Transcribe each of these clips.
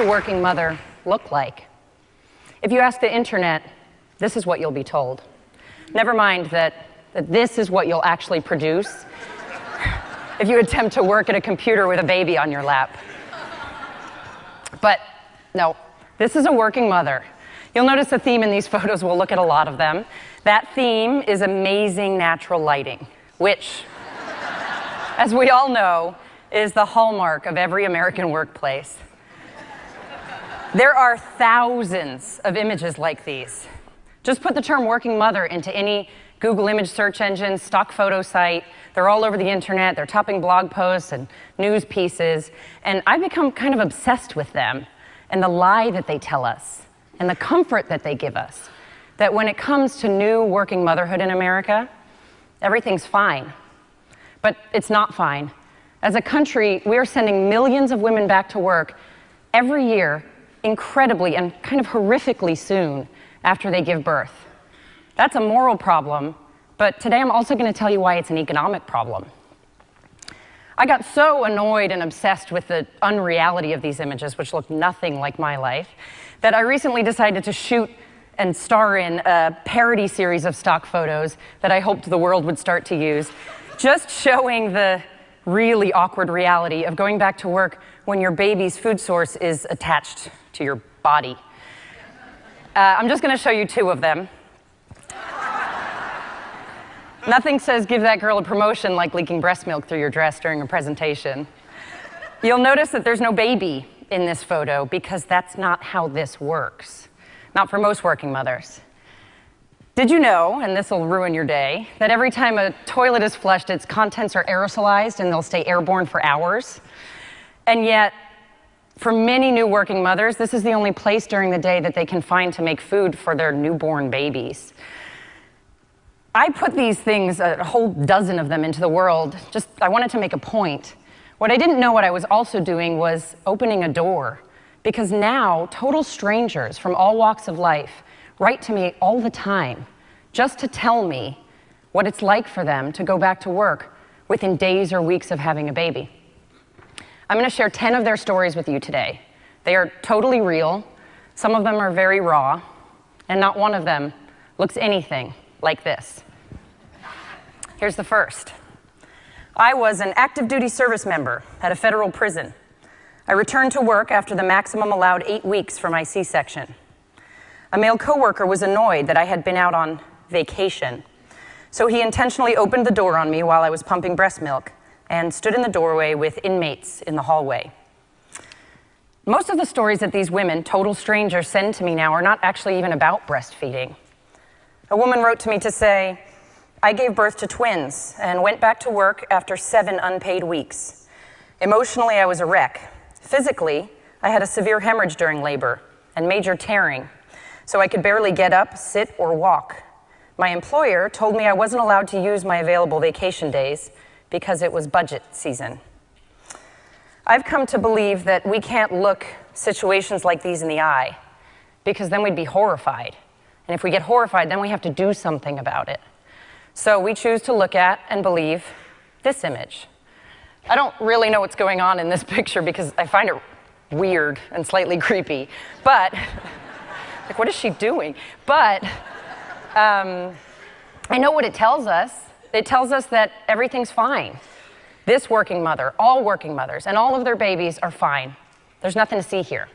a working mother look like? If you ask the internet, this is what you'll be told. Never mind that this is what you'll actually produce if you attempt to work at a computer with a baby on your lap. But no, this is a working mother. You'll notice a theme in these photos. We'll look at a lot of them. That theme is amazing natural lighting, which, as we all know, is the hallmark of every American workplace. There are thousands of images like these. Just put the term working mother into any Google image search engine, stock photo site. They're all over the internet. They're topping blog posts and news pieces. And I've become kind of obsessed with them and the lie that they tell us and the comfort that they give us, that when it comes to new working motherhood in America, everything's fine. But it's not fine. As a country, we are sending millions of women back to work every year, incredibly and kind of horrifically soon after they give birth. That's a moral problem, but today I'm also going to tell you why it's an economic problem. I got so annoyed and obsessed with the unreality of these images, which look nothing like my life, that I recently decided to shoot and star in a parody series of stock photos that I hoped the world would start to use, just showing the really awkward reality of going back to work when your baby's food source is attached to your body. I'm just going to show you two of them. Nothing says give that girl a promotion like leaking breast milk through your dress during a presentation. You'll notice that there's no baby in this photo because that's not how this works. Not for most working mothers. Did you know, and this will ruin your day, that every time a toilet is flushed, its contents are aerosolized and they'll stay airborne for hours? And yet, for many new working mothers, this is the only place during the day that they can find to make food for their newborn babies. I put these things, a whole dozen of them, into the world. I wanted to make a point. What I didn't know what I was also doing was opening a door. Because now, total strangers from all walks of life write to me all the time just to tell me what it's like for them to go back to work within days or weeks of having a baby. I'm going to share 10 of their stories with you today. They are totally real. Some of them are very raw, and not one of them looks anything like this. Here's the first. I was an active duty service member at a federal prison. I returned to work after the maximum allowed 8 weeks for my C-section. A male coworker was annoyed that I had been out on vacation, so he intentionally opened the door on me while I was pumping breast milk and stood in the doorway with inmates in the hallway. Most of the stories that these women, total strangers, send to me now are not actually even about breastfeeding. A woman wrote to me to say, I gave birth to twins and went back to work after 7 unpaid weeks. Emotionally, I was a wreck. Physically, I had a severe hemorrhage during labor and major tearing, so I could barely get up, sit, or walk. My employer told me I wasn't allowed to use my available vacation days because it was budget season. I've come to believe that we can't look situations like these in the eye because then we'd be horrified. And if we get horrified, then we have to do something about it. So we choose to look at and believe this image. I don't really know what's going on in this picture because I find it weird and slightly creepy, but, like, what is she doing? But I know what it tells us. It tells us that everything's fine. This working mother, all working mothers, and all of their babies are fine. There's nothing to see here.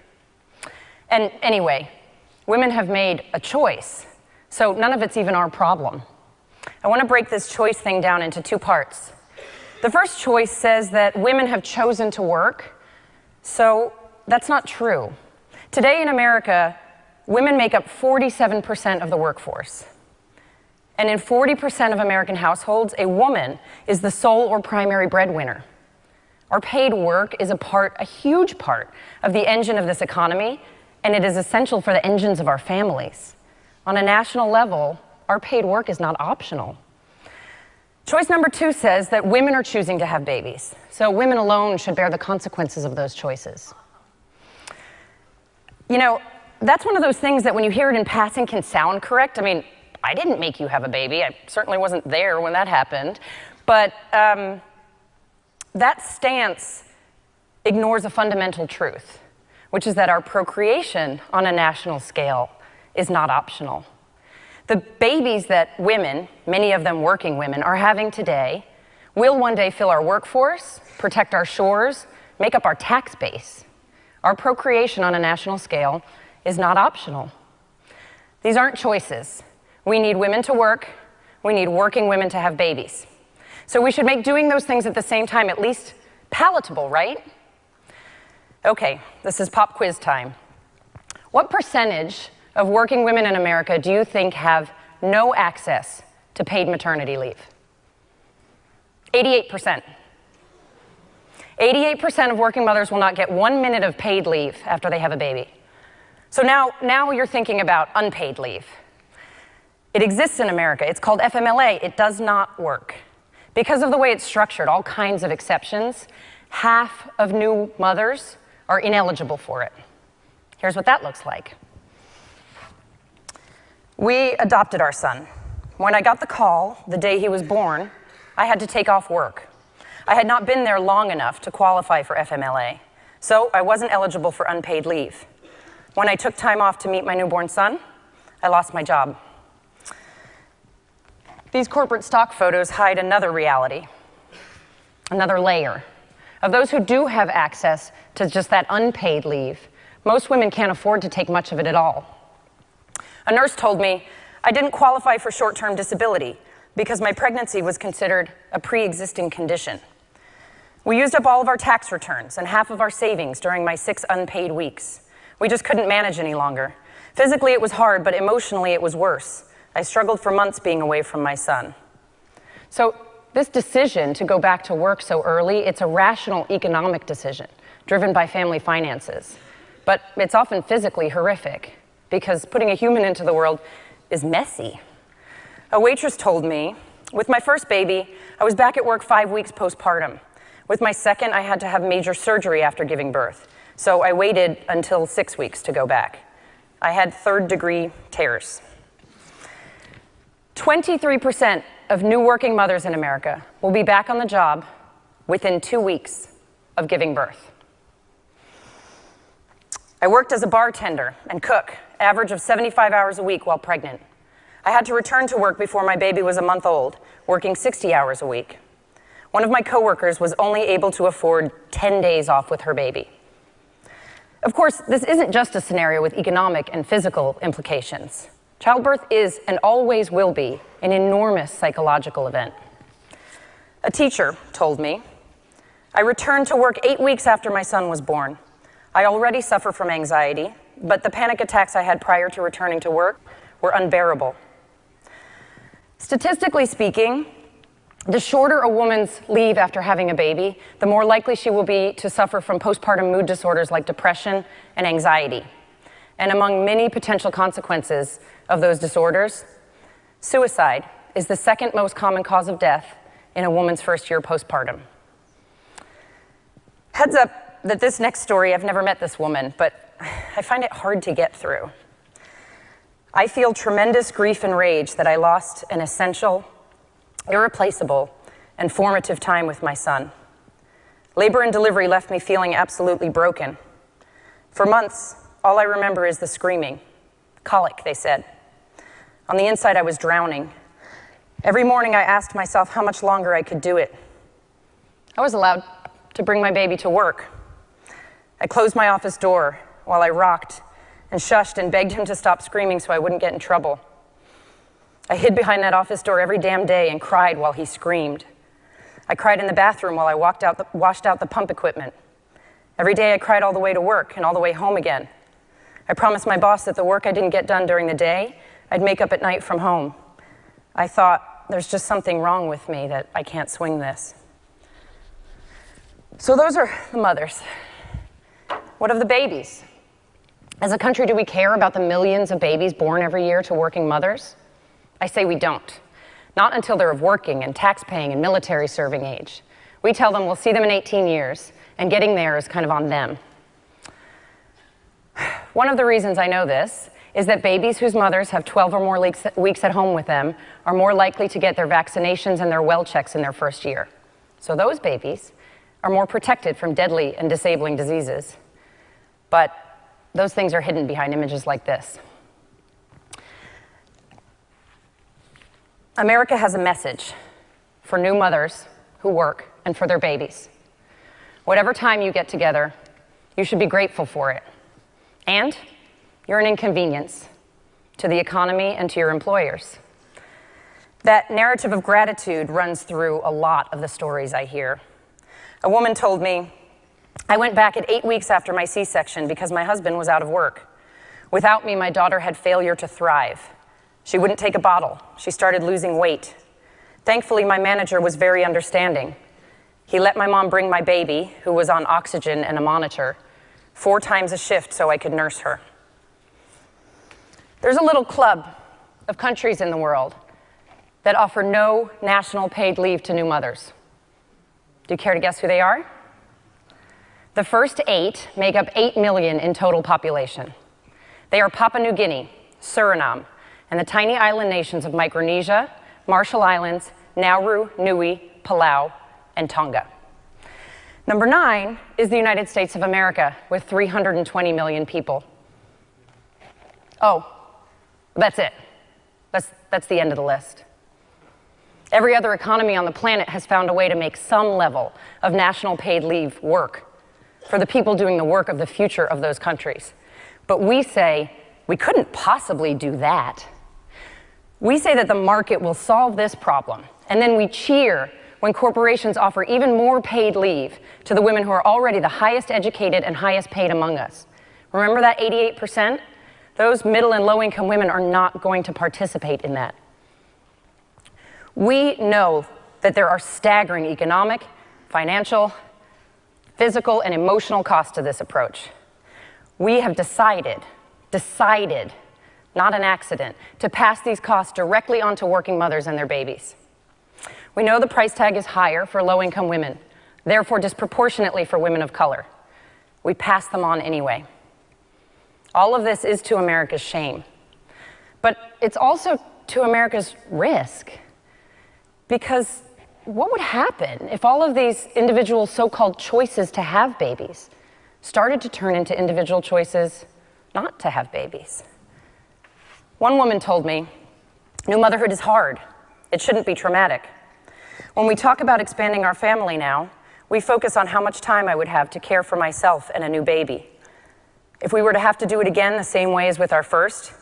And anyway, women have made a choice, so none of it's even our problem. I want to break this choice thing down into 2 parts. The first choice says that women have chosen to work, so that's not true. Today in America, women make up 47% of the workforce. And in 40% of American households, a woman is the sole or primary breadwinner. Our paid work is a huge part of the engine of this economy, and it is essential for the engines of our families. On a national level, our paid work is not optional. Choice number 2 says that women are choosing to have babies, so women alone should bear the consequences of those choices. You know, that's one of those things that when you hear it in passing can sound correct. I mean, I didn't make you have a baby. I certainly wasn't there when that happened. But that stance ignores a fundamental truth, which is that our procreation on a national scale is not optional. The babies that women, many of them working women, are having today will one day fill our workforce, protect our shores, make up our tax base. Our procreation on a national scale is not optional. These aren't choices. We need women to work. We need working women to have babies. So we should make doing those things at the same time at least palatable, right? Okay, this is pop quiz time. What percentage of working women in America do you think have no access to paid maternity leave? 88%. 88% of working mothers will not get 1 minute of paid leave after they have a baby. So now you're thinking about unpaid leave. It exists in America. It's called FMLA. It does not work. Because of the way it's structured, all kinds of exceptions, half of new mothers are ineligible for it. Here's what that looks like. We adopted our son. When I got the call the day he was born, I had to take off work. I had not been there long enough to qualify for FMLA, so I wasn't eligible for unpaid leave. When I took time off to meet my newborn son, I lost my job. These corporate stock photos hide another reality, another layer. Of those who do have access to just that unpaid leave, most women can't afford to take much of it at all. A nurse told me I didn't qualify for short-term disability because my pregnancy was considered a pre-existing condition. We used up all of our tax returns and half of our savings during my 6 unpaid weeks. We just couldn't manage any longer. Physically, it was hard, but emotionally, it was worse. I struggled for months being away from my son. So this decision to go back to work so early, it's a rational economic decision driven by family finances. But it's often physically horrific because putting a human into the world is messy. A waitress told me, with my first baby, I was back at work 5 weeks postpartum. With my second, I had to have major surgery after giving birth. So I waited until 6 weeks to go back. I had 3rd-degree tears. 23% of new working mothers in America will be back on the job within 2 weeks of giving birth. I worked as a bartender and cook, average of 75 hours a week while pregnant. I had to return to work before my baby was a month old, working 60 hours a week. One of my coworkers was only able to afford 10 days off with her baby. Of course, this isn't just a scenario with economic and physical implications. Childbirth is, and always will be, an enormous psychological event. A teacher told me, I returned to work 8 weeks after my son was born. I already suffer from anxiety, but the panic attacks I had prior to returning to work were unbearable. Statistically speaking, the shorter a woman's leave after having a baby, the more likely she will be to suffer from postpartum mood disorders like depression and anxiety. And among many potential consequences of those disorders, suicide is the 2nd most common cause of death in a woman's first year postpartum. Heads up that this next story, I've never met this woman, but I find it hard to get through. I feel tremendous grief and rage that I lost an essential, irreplaceable, and formative time with my son. Labor and delivery left me feeling absolutely broken. For months, all I remember is the screaming. Colic, they said. On the inside, I was drowning. Every morning, I asked myself how much longer I could do it. I was allowed to bring my baby to work. I closed my office door while I rocked and shushed and begged him to stop screaming so I wouldn't get in trouble. I hid behind that office door every damn day and cried while he screamed. I cried in the bathroom while I washed out the pump equipment. Every day I cried all the way to work and all the way home again. I promised my boss that the work I didn't get done during the day, I'd make up at night from home. I thought, there's just something wrong with me that I can't swing this. So those are the mothers. What of the babies? As a country, do we care about the millions of babies born every year to working mothers? I say we don't. Not until they're of working and tax-paying and military serving age. We tell them we'll see them in 18 years, and getting there is kind of on them. One of the reasons I know this is that babies whose mothers have 12 or more weeks at home with them are more likely to get their vaccinations and their well checks in their first year. So those babies are more protected from deadly and disabling diseases. But Those things are hidden behind images like this. America has a message for new mothers who work and for their babies. Whatever time you get together, you should be grateful for it. And you're an inconvenience to the economy and to your employers. That narrative of gratitude runs through a lot of the stories I hear. A woman told me, "I went back at 8 weeks after my C-section because my husband was out of work. Without me, my daughter had failure to thrive. She wouldn't take a bottle. She started losing weight. Thankfully, my manager was very understanding. He let my mom bring my baby, who was on oxygen and a monitor, 4 times a shift so I could nurse her." There's a little club of countries in the world that offer no national paid leave to new mothers. Do you care to guess who they are? The first 8 make up 8 million in total population. They are Papua New Guinea, Suriname, and the tiny island nations of Micronesia, Marshall Islands, Nauru, Niue, Palau, and Tonga. Number 9 is the United States of America with 320 million people. Oh, that's it. That's the end of the list. Every other economy on the planet has found a way to make some level of national paid leave work for the people doing the work of the future of those countries. But we say, we couldn't possibly do that. We say that the market will solve this problem, and then we cheer when corporations offer even more paid leave to the women who are already the highest educated and highest paid among us. Remember that 88%? Those middle and low-income women are not going to participate in that. We know that there are staggering economic, financial, physical, and emotional costs to this approach. We have decided, not an accident, to pass these costs directly onto working mothers and their babies. We know the price tag is higher for low-income women, therefore disproportionately for women of color. We pass them on anyway. All of this is to America's shame, but it's also to America's risk, because what would happen if all of these individual so-called choices to have babies started to turn into individual choices not to have babies? One woman told me, "New motherhood is hard. It shouldn't be traumatic. When we talk about expanding our family now, we focus on how much time I would have to care for myself and a new baby. If we were to have to do it again the same way as with our first,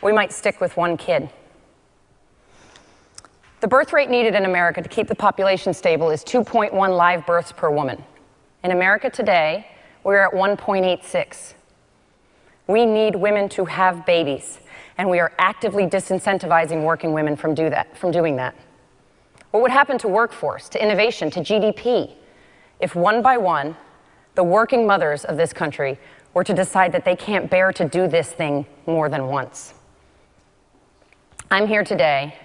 we might stick with 1 kid." The birth rate needed in America to keep the population stable is 2.1 live births per woman. In America today, we're at 1.86. We need women to have babies, and we are actively disincentivizing working women from doing that. What would happen to workforce, to innovation, to GDP, if one by one, the working mothers of this country were to decide that they can't bear to do this thing more than once? I'm here today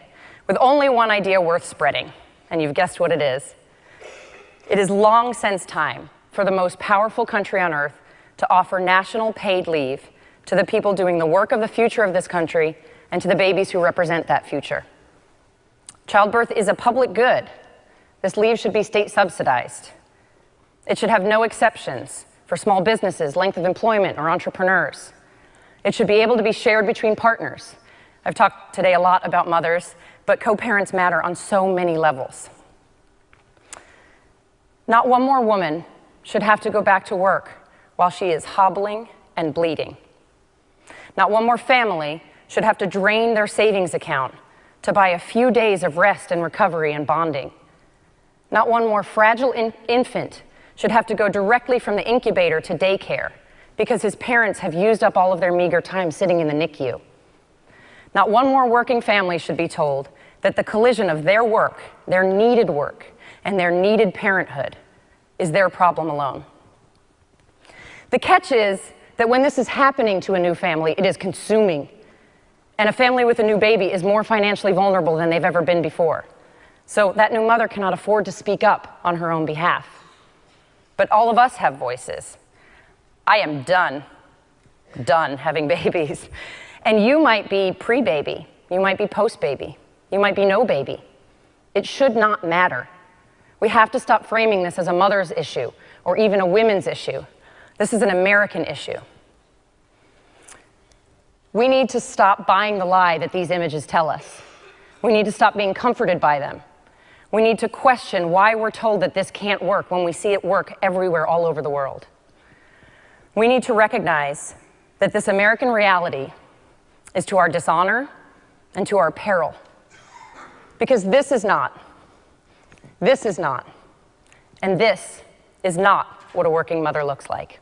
with only one idea worth spreading, and you've guessed what it is. It is long since time for the most powerful country on earth to offer national paid leave to the people doing the work of the future of this country and to the babies who represent that future. Childbirth is a public good. This leave should be state subsidized. It should have no exceptions for small businesses, length of employment, or entrepreneurs. It should be able to be shared between partners. I've talked today a lot about mothers, but co-parents matter on so many levels. Not one more woman should have to go back to work while she is hobbling and bleeding. Not one more family should have to drain their savings account to buy a few days of rest and recovery and bonding. Not one more fragile infant should have to go directly from the incubator to daycare because his parents have used up all of their meager time sitting in the NICU. Not one more working family should be told that the collision of their work, their needed work, and their needed parenthood is their problem alone. The catch is that when this is happening to a new family, it is consuming. And a family with a new baby is more financially vulnerable than they've ever been before. So that new mother cannot afford to speak up on her own behalf. But all of us have voices. I am done having babies. And you might be pre-baby, you might be post-baby, you might be no baby. It should not matter. We have to stop framing this as a mother's issue or even a women's issue. This is an American issue. We need to stop buying the lie that these images tell us. We need to stop being comforted by them. We need to question why we're told that this can't work when we see it work everywhere all over the world. We need to recognize that this American reality is to our dishonor and to our peril. Because this is not, and this is not what a working mother looks like.